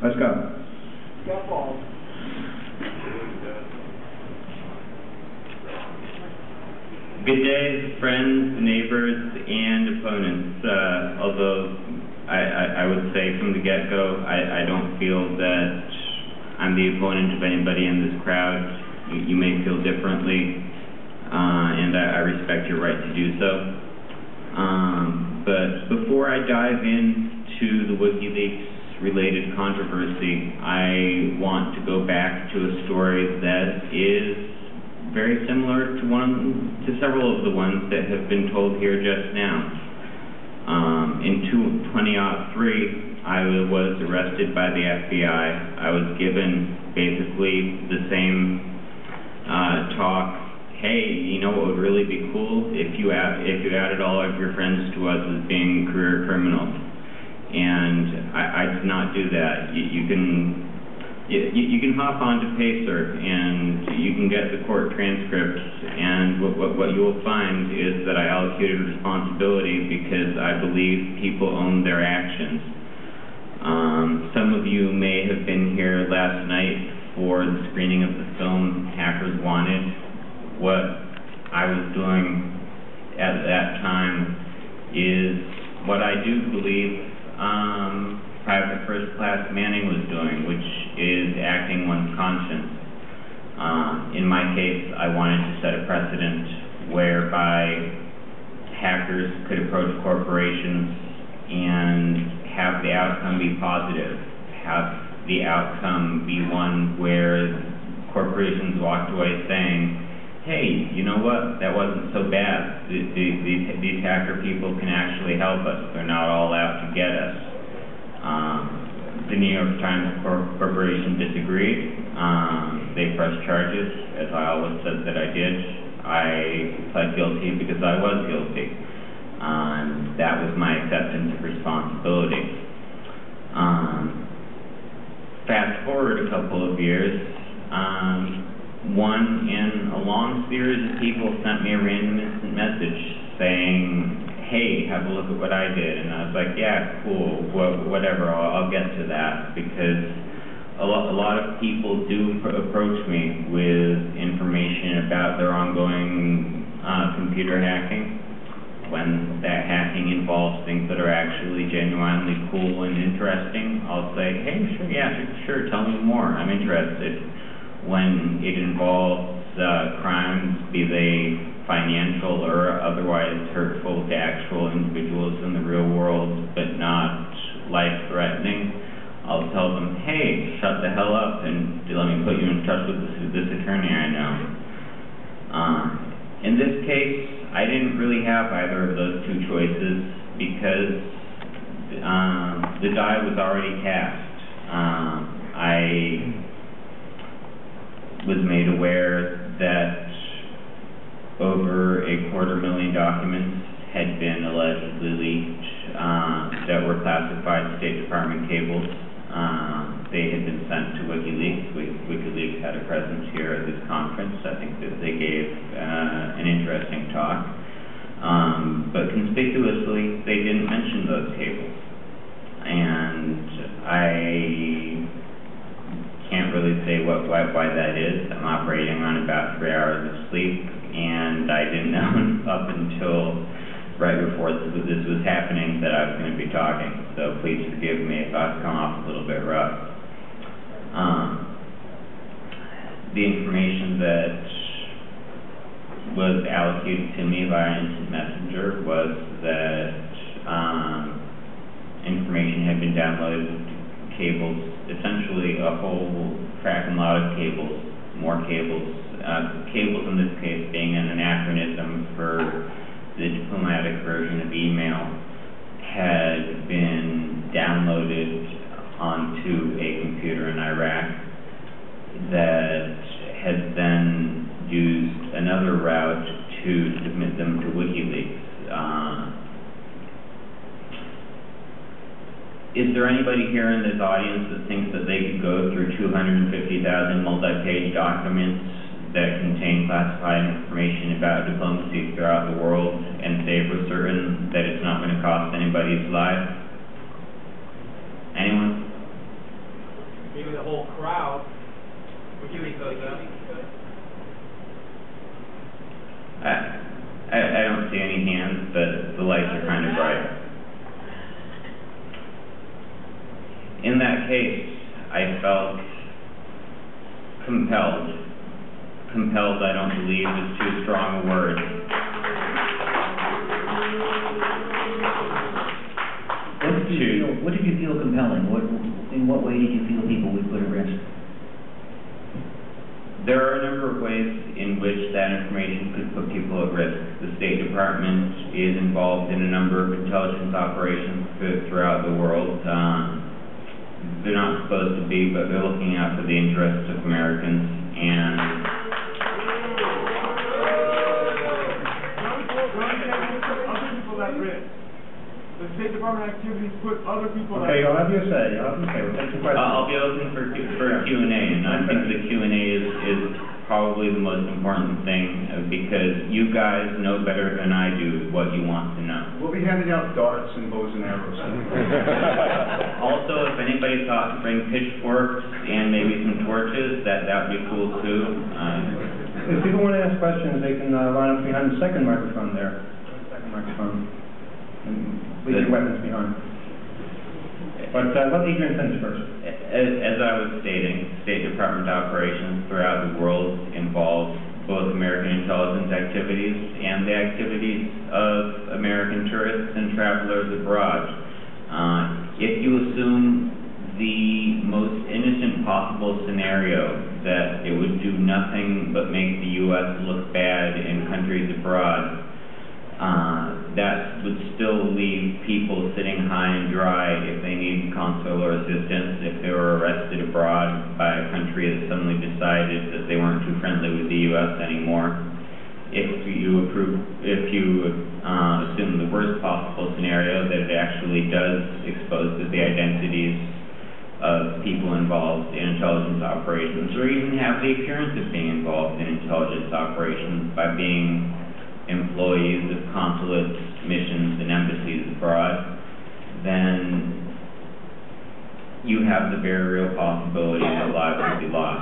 Let's go. Good day, friends, neighbors, and opponents. Although I would say from the get-go, I don't feel that I'm the opponent of anybody in this crowd. You may feel differently, and I respect your right to do so. But before I dive into the WikiLeaks-related controversy, I want to go back to a story that is very similar to several of the ones that have been told here just now. In 2003, I was arrested by the FBI. I was given basically the same talk. Hey, you know what would really be cool if you added all of your friends to us as being career criminals. And I did not do that. You can hop onto Pacer and you can get the court transcripts, and what you will find is that I allocated responsibility because I believe people own their actions. Some of you may have been here last night for the screening of the film Hackers Wanted. What I was doing at that time is what I do believe Private First Class Manning was doing, which is acting one's conscience. In my case, I wanted to set a precedent whereby hackers could approach corporations and have the outcome be positive, have the outcome be one where corporations walked away saying, hey, you know what, that wasn't so bad. These hacker people can actually help us. They're not all out to get us. The New York Times Corporation disagreed. They pressed charges, as I always said that I did. I pled guilty because I was guilty. That was my acceptance of responsibility. Fast forward a couple of years, one in a long series of people sent me a random instant message saying, hey, have a look at what I did. And I was like, yeah, cool, whatever, I'll get to that, because a lot of people do approach me with information about their ongoing computer hacking. When that hacking involves things that are actually genuinely cool and interesting, I'll say, hey, sure, tell me more, I'm interested. When it involves crimes, be they financial or otherwise hurtful to actual individuals in the real world, but not life-threatening, I'll tell them, hey, shut the hell up and let me put you in touch with this attorney I know. In this case, I didn't really have either of those two choices because the die was already cast. I was made aware that over 250,000 documents had been allegedly leaked that were classified State Department cables. They had been sent to WikiLeaks. WikiLeaks had a presence here at this conference. I think that they gave an interesting talk. But conspicuously, they didn't mention those cables. And I can't really say why that is. I'm operating on about 3 hours of sleep, and I didn't know up until right before this was happening that I was going to be talking. So please forgive me if I've come off a little bit rough. The information that was allocated to me via instant messenger was that information had been downloaded to cables, essentially a whole fracking lot of cables, more cables. Cables in this case being an anachronism for the diplomatic version of email, had been downloaded onto a computer in Iraq that had then used another route to submit them to WikiLeaks. Is there anybody here in this audience that thinks that they could go through 250,000 multi-page documents that contain classified information about diplomacy throughout the world and say for certain that it's not going to cost anybody's life? Anyone? in that case, I felt compelled. Compelled, I don't believe, is too strong a word. What did you feel compelling? In what way did you feel people would put at risk? There are a number of ways in which that information could put people at risk. The State Department is involved in a number of intelligence operations throughout the world. They're not supposed to be, but they're looking out for the interests of Americans. And the State Department activities put other people. Okay, you'll have your say. We'll take some questions. I'll be open for Q&A, and I think the Q&A is probably the most important thing because you guys know better than I do what you want to know. We'll be handing out darts and bows and arrows. Also, if anybody thought to bring pitchforks and maybe some torches, that would be cool too. If people want to ask questions, they can line up behind the second microphone there. Second microphone. And leave your weapons behind. But let Adrian finish first. As I was stating, State Department operations throughout the world involve both American intelligence activities and the activities of American tourists and travelers abroad. If you assume the most innocent possible scenario, that it would do nothing but make the U.S. look bad in countries abroad, that would still leave people sitting high and dry if they need consular assistance, if they were arrested abroad by a country that suddenly decided that they weren't too friendly with the U.S. anymore. If you assume the worst possible scenario, that it actually does expose the identities of people involved in intelligence operations, or even have the appearance of being involved in intelligence operations by being employees of consulates, missions, and embassies abroad, then you have the very real possibility that lives will be lost.